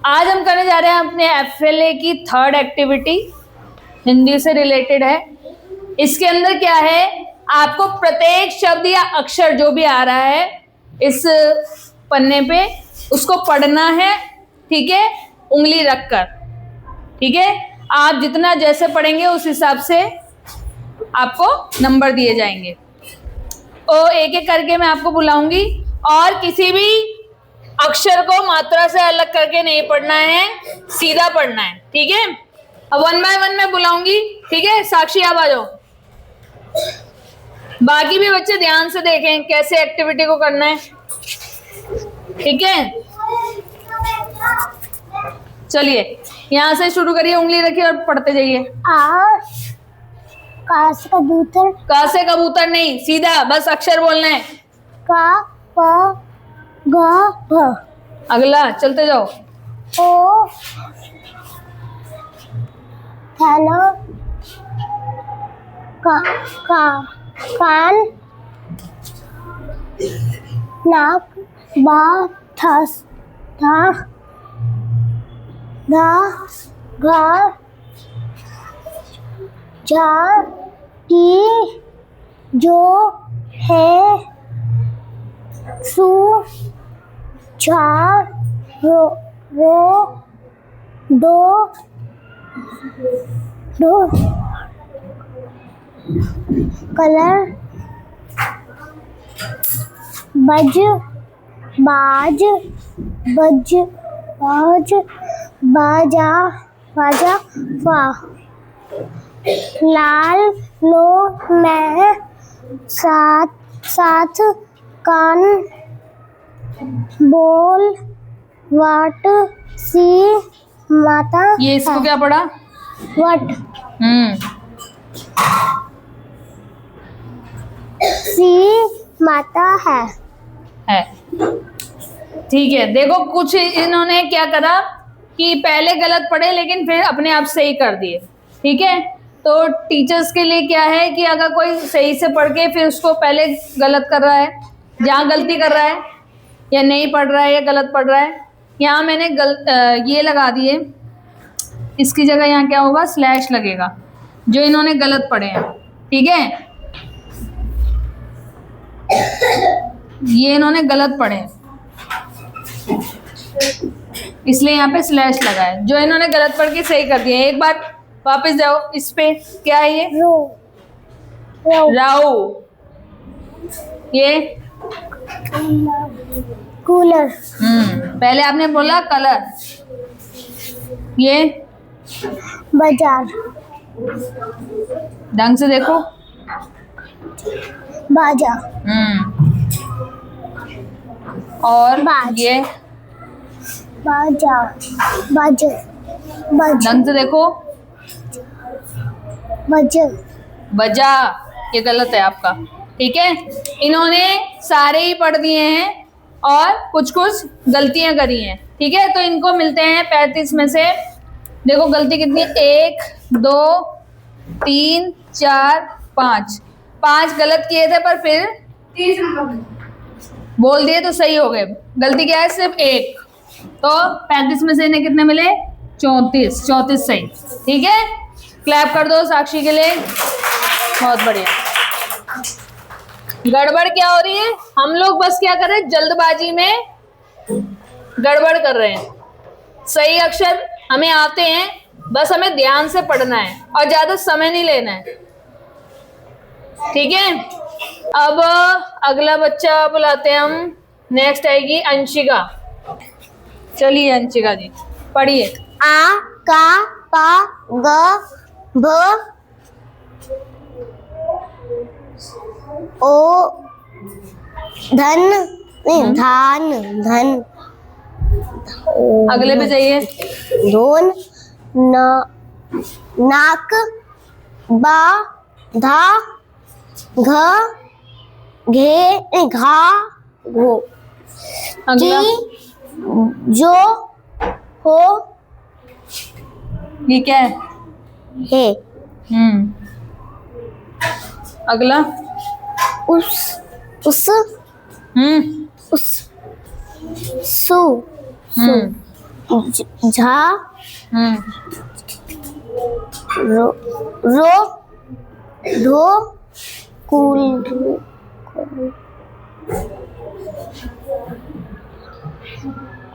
आज हम करने जा रहे हैं अपने FLA की थर्ड एक्टिविटी, हिंदी से रिलेटेड है। इसके अंदर क्या है, आपको प्रत्येक शब्द या अक्षर जो भी आ रहा है इस पन्ने पे उसको पढ़ना है, ठीक है, उंगली रखकर। ठीक है, आप जितना जैसे पढ़ेंगे उस हिसाब से आपको नंबर दिए जाएंगे। और एक एक करके मैं आपको बुलाऊंगी और किसी भी अक्षर को मात्रा से अलग करके नहीं पढ़ना है, सीधा पढ़ना है। ठीक है, अब 1 बाय 1 मैं बुलाऊंगी। ठीक है, साक्षी आप आ जाओ। बाकी भी बच्चे ध्यान से देखें कैसे एक्टिविटी को करना है। ठीक है, चलिए यहां से शुरू करिए, उंगली रखिए और पढ़ते जाइए। का से कबूतर। का से कबूतर नहीं, सीधा बस अक्षर बोलना है। का प ग भ। अगला चलते जाओ। ओ थैला का कान नाक बा थस था धा घा जा टी जो है सु चार रो दो कलर बज बाज बज बाज बाजा बाजा फा लाल लो मैं साथ कान बोल वाट सी माता। ये इसको क्या पढ़ा? वट सी माता है। ठीक है, देखो कुछ इन्होंने क्या करा कि पहले गलत पढ़े लेकिन फिर अपने आप सही कर दिए। ठीक है, तो टीचर्स के लिए क्या है कि अगर कोई सही से पढ़ के फिर उसको पहले गलत कर रहा है, जहाँ गलती कर रहा है या नहीं पढ़ रहा है या गलत पढ़ रहा है, यहाँ मैंने ये लगा दिए, इसकी जगह यहाँ क्या होगा, स्लैश लगेगा, जो इन्होंने गलत पढ़े हैं। ठीक है, ये इन्होंने गलत पढ़े हैं इसलिए यहाँ पे स्लैश लगा है, जो इन्होंने गलत पढ़ के सही कर दिए। एक बार वापस जाओ इस पे, क्या है ये? राउ। ये कूलर। पहले आपने बोला कलर। ये बाजार। ढंग से देखो। बाजा। और बाज। ये बाजा बाज बाज ढंग से देखो। बज बजा, ये गलत है आपका। ठीक है, इन्होंने सारे ही पढ़ दिए हैं और कुछ कुछ गलतियां करी हैं। ठीक है, तो इनको मिलते हैं 35 में से। देखो गलती कितनी, 1 2 3 4 5 5 गलत किए थे पर फिर 30 बोल दिए तो सही हो गए। गलती क्या है, सिर्फ 1, तो 35 में से इन्हें कितने मिले, 34 सही। ठीक है, क्लैप कर दो साक्षी के लिए, बहुत बढ़िया। गड़बड़ क्या हो रही है, हम लोग बस क्या कर रहे हैं, जल्दबाजी में गड़बड़ कर रहे हैं। सही अक्षर हमें आते हैं, बस हमें ध्यान से पढ़ना है और ज्यादा समय नहीं लेना है। ठीक है, अब अगला बच्चा बुलाते हैं हम। नेक्स्ट आएगी अंशिका। चलिए अंशिका जी पढ़िए। आ का पा ग भ ओ धन धान धन अगले पे जाइए। धोन नाक बा धा घ घे घा घो अगला जो हो ये क्या है? अगला उस हम्म उस सु सु झा हम्म रो रो ढो कुल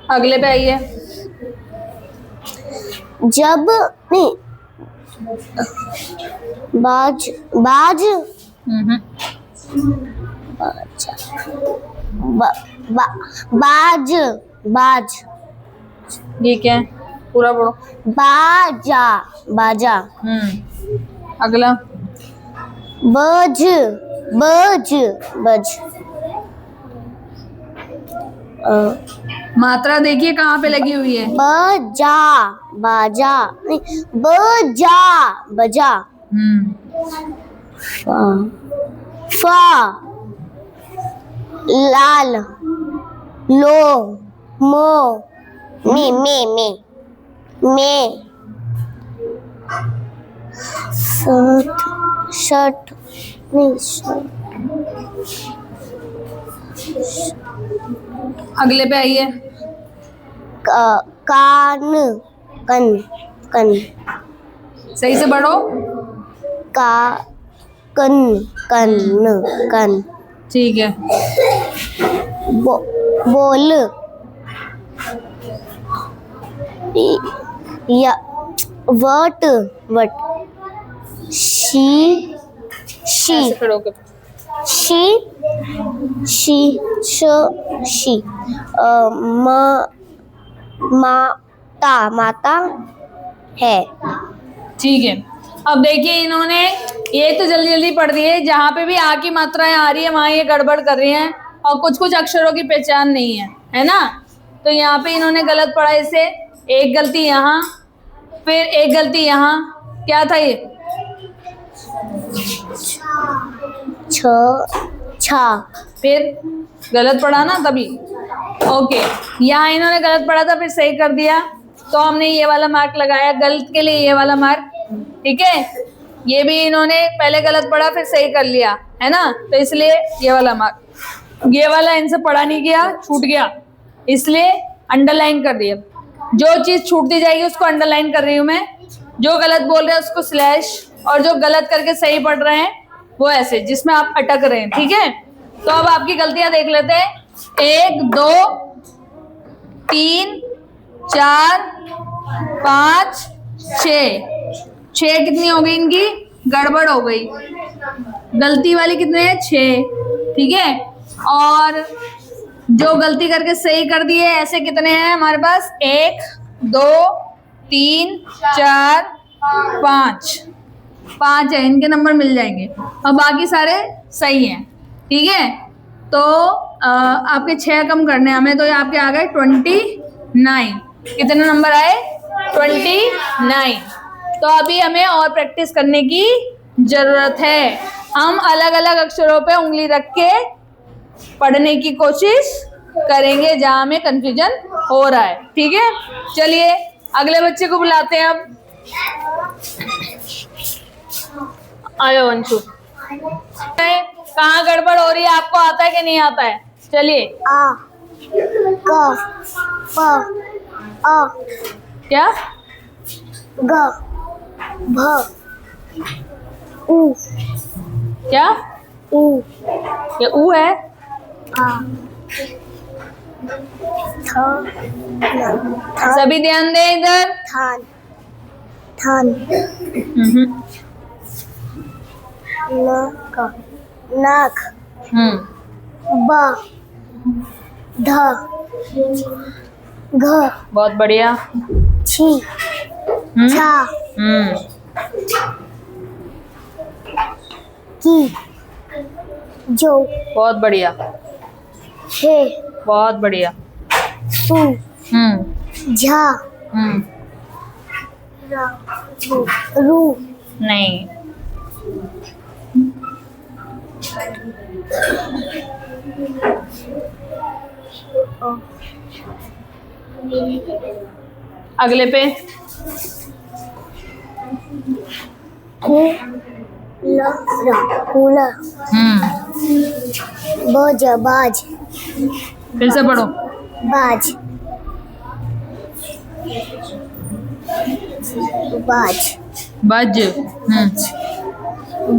अगले पे आइए। जब नहीं बाज बाज हम्म बा, बा, बाज बाज ये क्या है? पूरा पढ़ो। बाजा बाजा अगला। बज बज बज मात्रा देखिए कहाँ पे लगी हुई है। बजा बाजा नहीं बजा बजा फा फा लाल लो मो में सट शट नहीं अगले पे आइए। कान कन कन सही से पढ़ो। का कन कन कन ठीक है। बोल या वट वट शी ऐसे खड़े होके। शी माता माता है। ठीक है। अब देखिए इन्होंने ये तो जल्दी जल्दी पढ़ दिए, जहाँ पे भी आ की मात्राएं आ रही है वहां ये गड़बड़ कर रही हैं और कुछ कुछ अक्षरों की पहचान नहीं है ना। तो यहाँ पे इन्होंने गलत पढ़ा, इसे एक गलती यहाँ, फिर एक गलती यहाँ, क्या था ये? छा फिर गलत पढ़ा ना तभी। ओके, यहाँ इन्होंने गलत पढ़ा था फिर सही कर दिया, तो हमने ये वाला मार्क लगाया, गलत के लिए ये वाला मार्क। ठीक है, ये भी इन्होंने पहले गलत पढ़ा फिर सही कर लिया है ना, तो इसलिए ये वाला मार्क। ये वाला इनसे पढ़ा नहीं गया, छूट गया, इसलिए अंडरलाइन कर दिया। जो चीज छूटती जाएगी उसको अंडरलाइन कर रही हूँ मैं, जो गलत बोल रहे हैं उसको स्लैश, और जो गलत करके सही पढ़ रहे हैं वो ऐसे जिसमें आप अटक रहे हैं। ठीक है, तो अब आपकी गलतियां देख लेते हैं। 1 2 3 4 5 6 कितनी हो गई इनकी? गड़बड़ हो गई। गलती वाली कितने हैं? 6। ठीक है, और जो गलती करके सही कर दिए ऐसे कितने हैं हमारे पास? 1 2 3 4 5 है, इनके नंबर मिल जाएंगे और बाकी सारे सही हैं। ठीक है, तो आपके 6 कम करने हमें, तो ये आपके आ गए 29। कितने नंबर आए? 29। तो अभी हमें और प्रैक्टिस करने की जरूरत है। हम अलग अलग अक्षरों पे उंगली रख के पढ़ने की कोशिश करेंगे जहां हमें कंफ्यूजन हो रहा है। ठीक है, चलिए अगले बच्चे को बुलाते हैं। अब आयो अंशु, कहाँ गड़बड़ हो रही है? आपको आता है कि नहीं आता है? चलिए। आ क फ अ क्या? ग भ उ क्या? उ ये ऊ है? आ थ न सभी ध्यान दें इधर। थान थान नक नाक ब ध घ बहुत बढ़िया। छी छा की जो बहुत बढ़िया, हे बहुत बढ़िया। सु झा रा रू नहीं, अगले पे कूलर बज बाज फिर से पढ़ो। बाज बाज बज।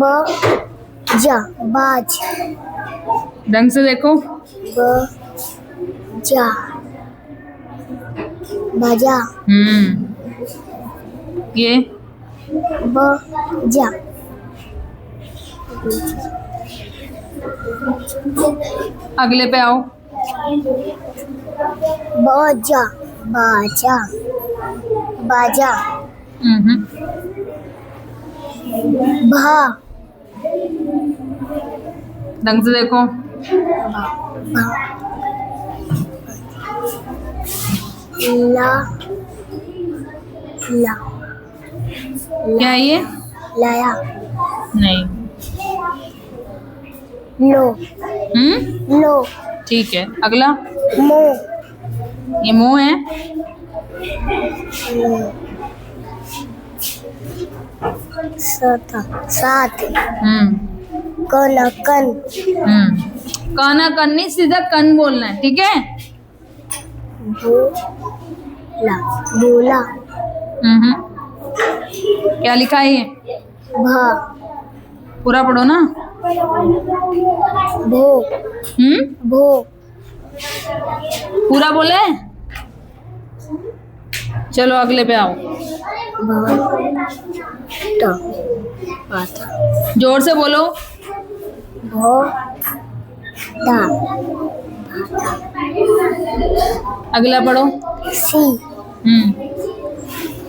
बजा बाज ढंग से देखो। बजा बाजा ये बजा अगले पे आओ। बजा बाजा बाजा भा ढंग से देखो। भा ला ला क्या है ये? लाया नहीं। लो लो ठीक है, अगला। मो ये मुंह है। सात कन काना कन नहीं, सीधा कन बोलना है, ठीक है। बोला बोला क्या लिखा है ये? भा पूरा पढ़ो ना। भो भो पूरा बोले। चलो अगले पे आओ। जोर से बोलो। भो दा अगला पढ़ो। सी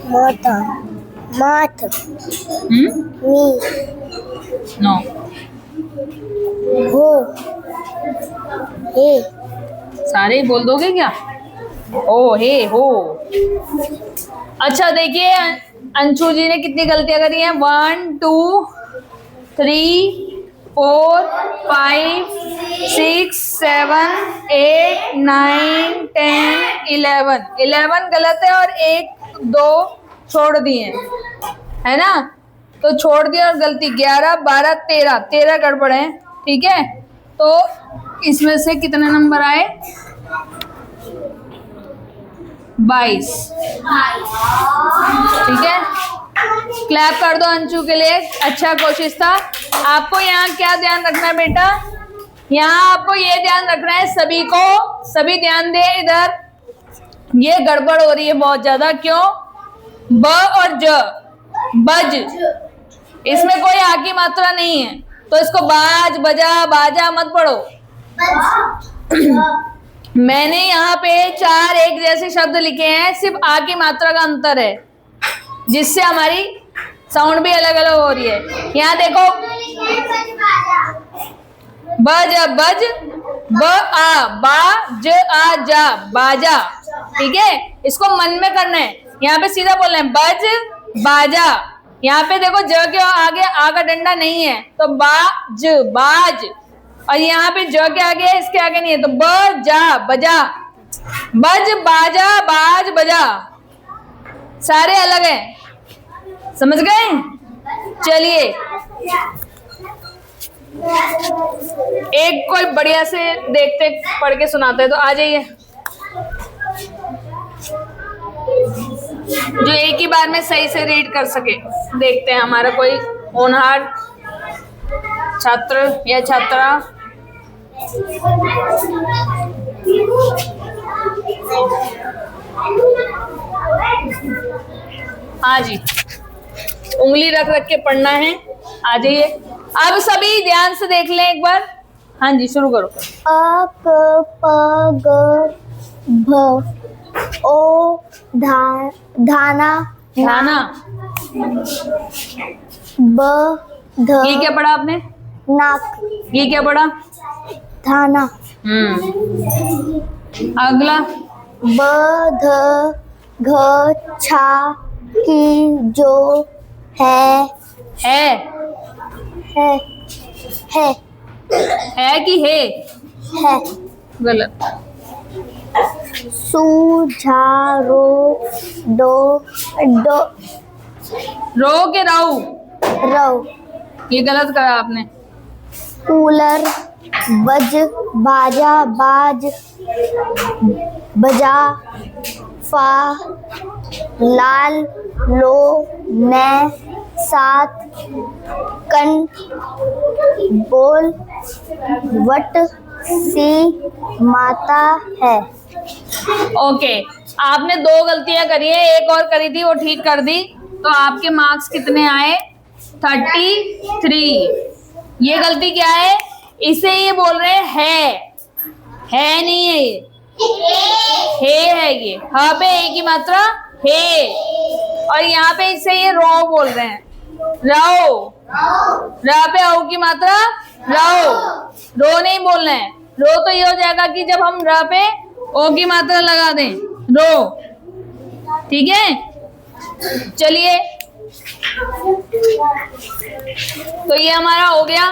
माता मात मी नो। हो हे सारे ही बोल दोगे क्या? ओ हे हो। अच्छा देखिए, अंशु जी ने कितनी गलतियां करी हैं। 1 2 3 4 5 6 7 8 9 10 11 11 गलत है और 1 2 छोड़ दिए है ना। तो छोड़ दिया और गलती 11 12 13 13 गड़बड़ है, ठीक है। तो इसमें से कितने नंबर आए? 22, ठीक है। क्लैप कर दो अंशु के लिए, अच्छा कोशिश था। आपको यहाँ क्या ध्यान रखना है बेटा? यहाँ आपको ये ध्यान रखना है, सभी ध्यान दे इधर। ये गड़बड़ हो रही है बहुत ज्यादा, क्यों? ब और ज, बज, इसमें कोई आ की मात्रा नहीं है, तो इसको बाज बजा बाजा मत पढ़ो। मैंने यहाँ पे 4 एक जैसे शब्द लिखे हैं, सिर्फ आ की मात्रा का अंतर है, जिससे हमारी साउंड भी अलग अलग हो रही है। यहाँ देखो, बज बज, ब आ, बा ज आ जा, बाजा, ठीक है। इसको मन में करना है, यहाँ पे सीधा बोलना है बज बाजा। यहाँ पे देखो ज के आगे आ का डंडा नहीं है, तो बाज बाज, और यहाँ पे ज के आगे है, इसके आगे नहीं है, तो ब जा बजा, बज बाजा बाज बजा, सारे अलग हैं, समझ गए? चलिए एक कोई बढ़िया से देखते पढ़ के सुनाते हैं, तो आ जाइए, जो एक ही बार में सही से रीड कर सके। देखते हैं हमारा कोई होनहार छात्र या छात्रा। हाँ जी, उंगली रख रख के पढ़ना है, आ जाइए। अब सभी ध्यान से देख लें एक बार। हाँ जी, शुरू करो। अ क प ग भ ओ धाना धाना, ब ध ये क्या पढ़ा आपने? नाक, ये क्या पढ़ा? धाना। अगला, ब ध घ छा की जो है है है है कि है? है। गलत। सु झा रो दो डो रो के राऊ, रव ये गलत करा आपने। कूलर बज बाजा बाज बजा फा लाल लो ने सात कन बोल वट सी माता है। ओके, आपने 2 गलतियां करी है, एक और करी थी वो ठीक कर दी, तो आपके मार्क्स कितने आए? 33। ये गलती क्या है? इसे ये बोल रहे हैं है नहीं है, ये है ये ह पे ए की मात्रा हे, और यहाँ पे इसे ये रो बोल रहे हैं, रो। र पे औ की मात्रा रो, रो नहीं बोलना है। रो तो ये हो जाएगा कि जब हम र पे ओ की मात्रा लगा दें, रो। ठीक है, चलिए, तो ये हमारा हो गया।